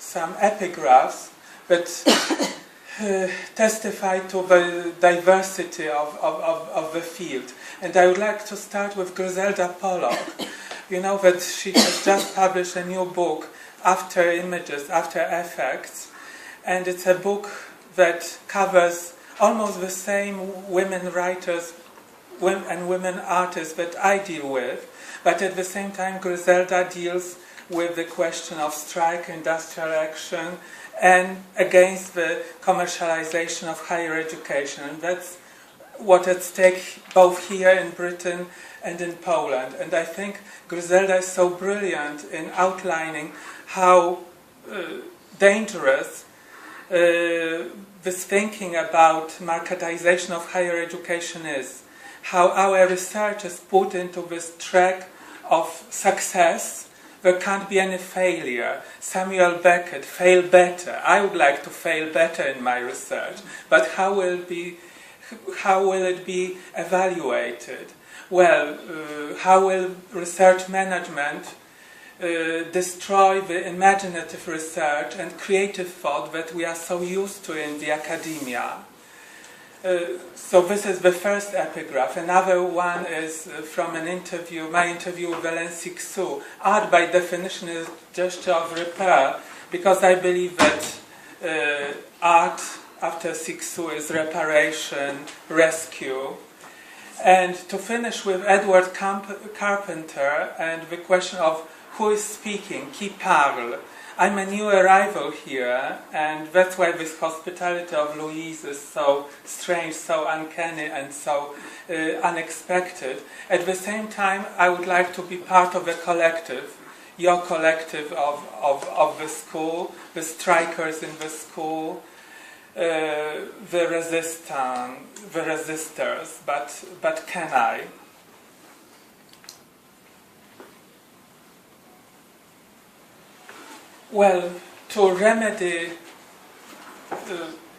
some epigraphs that testify to the diversity of the field. And I would like to start with Griselda Pollock. You know that she has just published a new book, After Images, After Effects, and it's a book that covers almost the same women writers and women artists that I deal with, but at the same time Griselda deals with the question of strike, industrial action, and against the commercialization of higher education. And that's what at stake both here in Britain and in Poland. And I think Griselda is so brilliant in outlining how dangerous this thinking about marketization of higher education is. How our research is put into this track of success. There can't be any failure. Samuel Beckett, fail better. I would like to fail better in my research, but how will it be evaluated? Well, how will research management destroy the imaginative research and creative thought that we are so used to in the academia? So this is the first epigraph. Another one is from an interview, my interview with Hélène Cixous. Art by definition is a gesture of repair, because I believe that art after Cixous is reparation, rescue. And to finish with Edward Carpenter and the question of who is speaking, qui parle. I'm a new arrival here, and that's why this hospitality of Louise is so strange, so uncanny, and so unexpected. At the same time, I would like to be part of a collective, your collective of the school, the strikers in the school, the resistors, but can I? Well, to remedy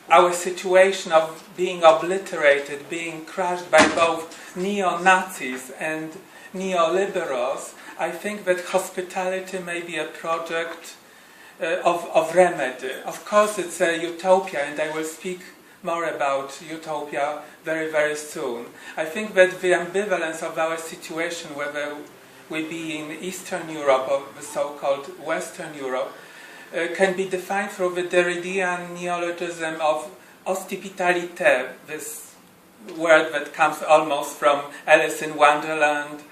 our situation of being obliterated, being crushed by both neo-Nazis and neoliberals, I think that hospitality may be a project of remedy. Of course, it's a utopia, and I will speak more about utopia very, very soon. I think that the ambivalence of our situation, whether we be in Eastern Europe or the so-called Western Europe, can be defined through the Derridean neologism of hospitalité, this word that comes almost from Alice in Wonderland.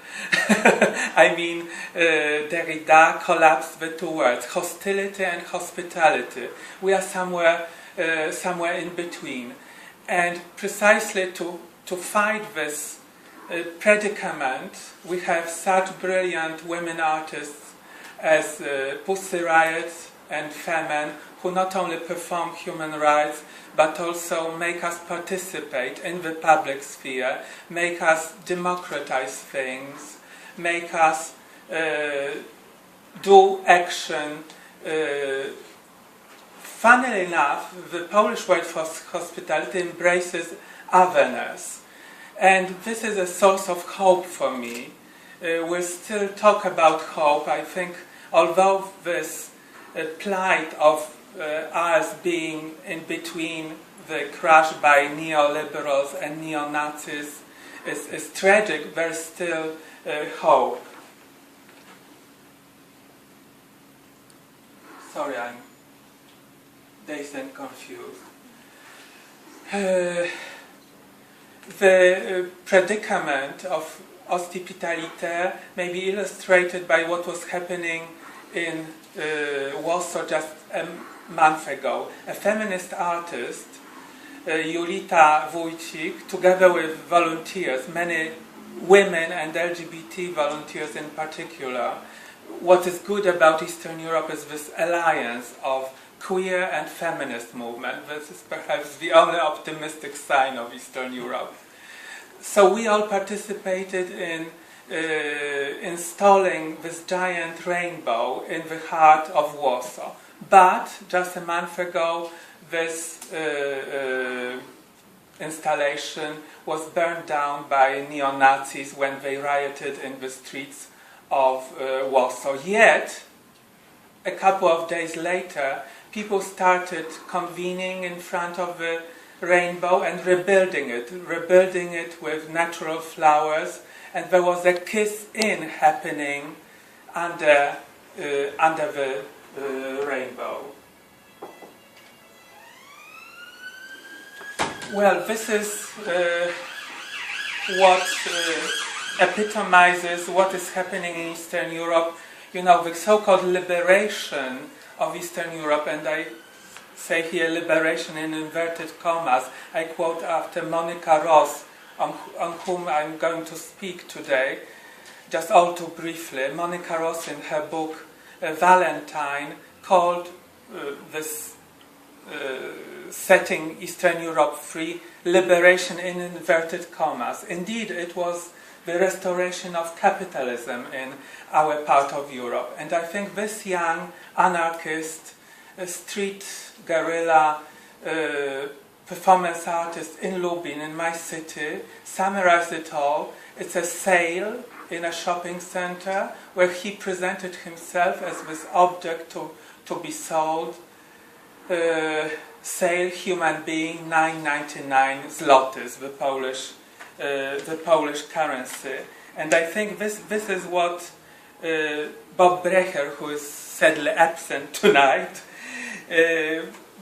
I mean, Derrida collapsed the two words, hostility and hospitality. We are somewhere in between. And precisely to fight this predicament, we have such brilliant women artists as Pussy Riot and Femen, who not only perform human rights, but also make us participate in the public sphere, make us democratize things, make us do action. Funnily enough, the Polish word for hospitality embraces otherness. And this is a source of hope for me. We'll still talk about hope. I think although this plight of us being in between the crush by neoliberals and neo-Nazis is tragic, there's still hope. Sorry, I'm dazed and confused. The predicament of hospitalité may be illustrated by what was happening in Warsaw just a month ago. A feminist artist, Julita Wójcik, together with volunteers, many women and LGBT volunteers in particular. What is good about Eastern Europe is this alliance of queer and feminist movement. This is perhaps the only optimistic sign of Eastern Europe. So we all participated in installing this giant rainbow in the heart of Warsaw. But just a month ago, this installation was burned down by neo-Nazis when they rioted in the streets of Warsaw. Yet, a couple of days later, people started convening in front of the rainbow and rebuilding it with natural flowers, and there was a kiss-in happening under the rainbow. Well, this is what epitomizes what is happening in Eastern Europe. You know, the so-called liberation of Eastern Europe, and I say here liberation in inverted commas. I quote after Monica Ross, on whom I'm going to speak today, just all too briefly. Monica Ross, in her book Valentine, called this setting Eastern Europe free liberation in inverted commas. Indeed, it was the restoration of capitalism in our part of Europe. And I think this young anarchist, street guerrilla performance artist in Lublin, in my city, summarized it all. It's a sale in a shopping center where he presented himself as this object to be sold. Sale, human being, 9.99 zlotys, the Polish currency. And I think this is what Bob Brecher, who is sadly absent tonight,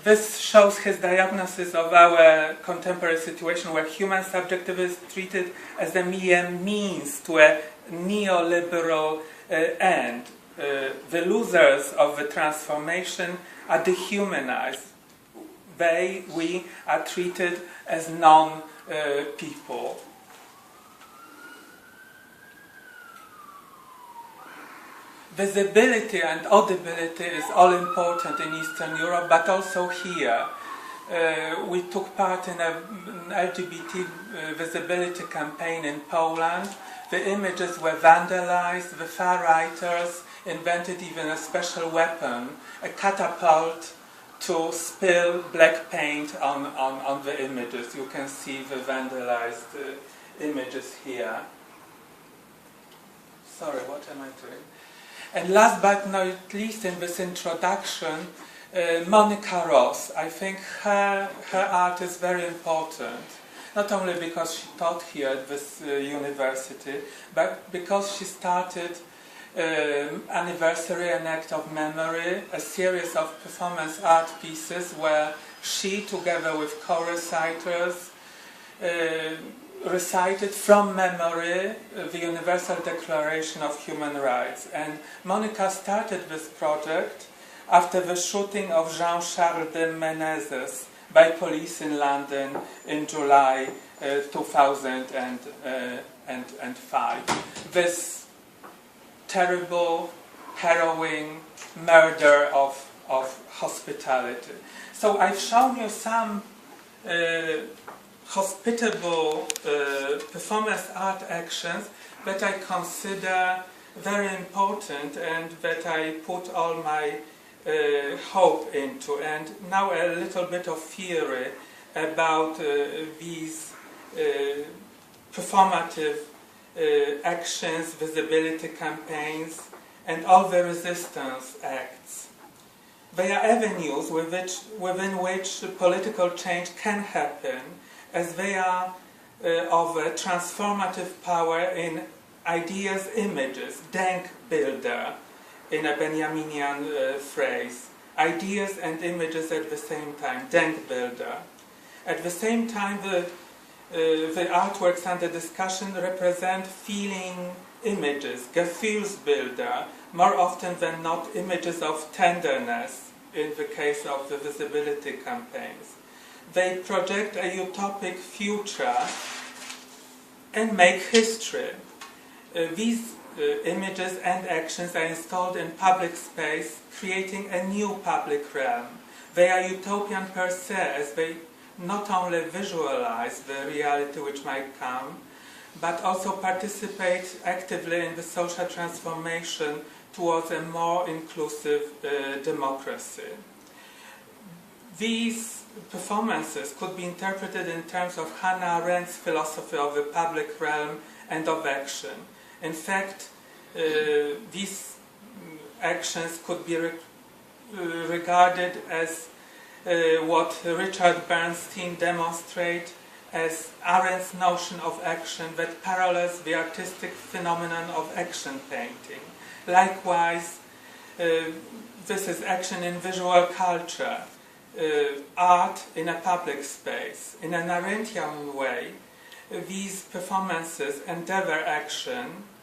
this shows his diagnosis of our contemporary situation, where human subjectivity is treated as a mere means to a neoliberal end. The losers of the transformation are dehumanized. We are treated as non-people. Visibility and audibility is all important in Eastern Europe, but also here. We took part in an LGBT visibility campaign in Poland. The images were vandalized. The far-righters invented even a special weapon, a catapult, to spill black paint on the images. You can see the vandalized images here. Sorry, what am I doing? And last but not least in this introduction, Monica Ross. I think her art is very important, not only because she taught here at this university, but because she started Anniversary, an Act of Memory, a series of performance art pieces where she, together with co-reciters, recited from memory the Universal Declaration of Human Rights. And Monica started this project after the shooting of Jean-Charles de Menezes by police in London in July 2005. This terrible, harrowing murder of hospitality. So I've shown you some hospitable performance art actions that I consider very important and that I put all my hope into. And now a little bit of theory about these performative actions, visibility campaigns, and all the resistance acts. They are avenues within which political change can happen, as they are of a transformative power in ideas, images, Denkbilder, in a Benjaminian phrase. Ideas and images at the same time, Denkbilder. At the same time, the artworks under discussion represent feeling images, Gefühlsbilder, more often than not images of tenderness in the case of the visibility campaigns. They project a utopic future and make history. These images and actions are installed in public space, creating a new public realm. They are utopian per se, as they not only visualize the reality which might come, but also participate actively in the social transformation towards a more inclusive democracy. These performances could be interpreted in terms of Hannah Arendt's philosophy of the public realm and of action. In fact, these actions could be regarded as what Richard Bernstein demonstrated as Arendt's notion of action that parallels the artistic phenomenon of action painting. Likewise, this is action in visual culture, art in a public space. In an Arendtian way, these performances endeavor action